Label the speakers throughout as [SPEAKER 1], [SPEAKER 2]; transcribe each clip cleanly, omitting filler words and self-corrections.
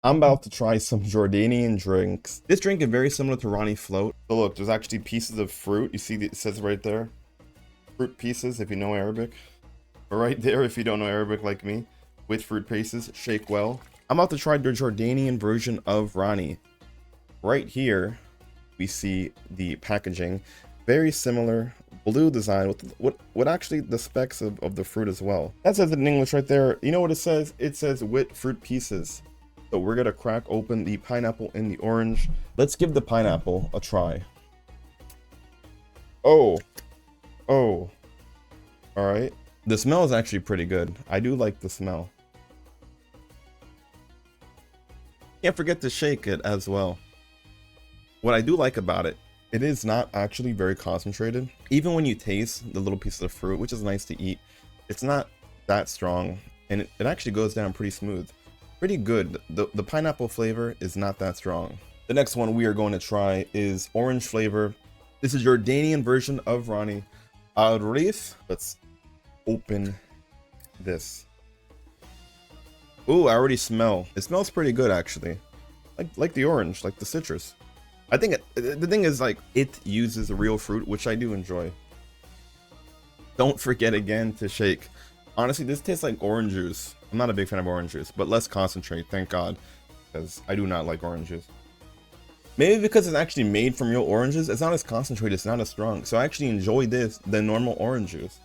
[SPEAKER 1] I'm about to try some Jordanian drinks. This drink is very similar to Rani Float. So look, there's actually pieces of fruit. You see, it says right there, fruit pieces if you know Arabic. But right there, if you don't know Arabic like me, with fruit pieces, shake well. I'm about to try the Jordanian version of Rani. Right here, we see the packaging, very similar blue design with what actually the specs of the fruit as well. That says it in English right there. You know what it says? It says with fruit pieces. So we're gonna crack open the pineapple and the orange. Let's give the pineapple a try. Oh, oh, all right. The smell is actually pretty good. I do like the smell. Can't forget to shake it as well. What I do like about it, it is not actually very concentrated. Even when you taste the little pieces of fruit, which is nice to eat, it's not that strong, and it actually goes down pretty smooth. Pretty good. The pineapple flavor is not that strong. The next one we are going to try is orange flavor. This is Jordanian version of Rani. Arif. Let's open this. Ooh, I already smell. It smells pretty good actually. Like the orange, like the citrus. I think the thing is, like, it uses real fruit, which I do enjoy. Don't forget again to shake. Honestly, this tastes like orange juice. I'm not a big fan of orange juice, but less concentrate, thank God, because I do not like orange juice. Maybe because it's actually made from real oranges, it's not as concentrated, it's not as strong. So I actually enjoy this than normal orange juice.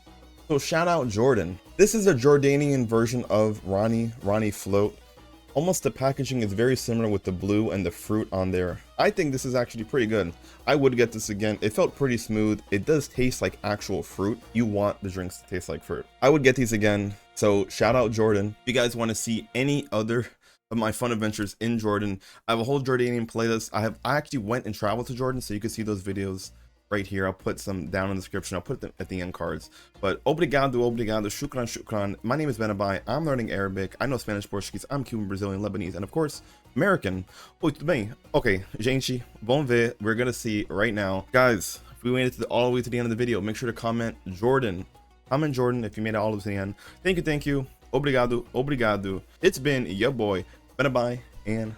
[SPEAKER 1] So shout out Jordan. This is a Jordanian version of Rani Float. Almost the packaging is very similar with the blue and the fruit on there. I think this is actually pretty good. I would get this again. It felt pretty smooth. It does taste like actual fruit. You want the drinks to taste like fruit. I would get these again. So shout out Jordan. If you guys want to see any other of my fun adventures in Jordan, I have a whole Jordanian playlist. I actually went and traveled to Jordan, so you can see those videos right here. I'll put some down in the description. I'll put them at the end cards. But obrigado, shukran, shukran. My name is Abay. I'm learning Arabic. I know Spanish, Portuguese. I'm Cuban, Brazilian, Lebanese, and of course, American. Oi, tudo bem? Okay, gente, vamos ver. We're gonna see right now. Guys, if we made it all the way to the end of the video, make sure to comment Jordan. Comment Jordan if you made it all the way to the end. Thank you, thank you. Obrigado, obrigado. It's been your boy, Abay, and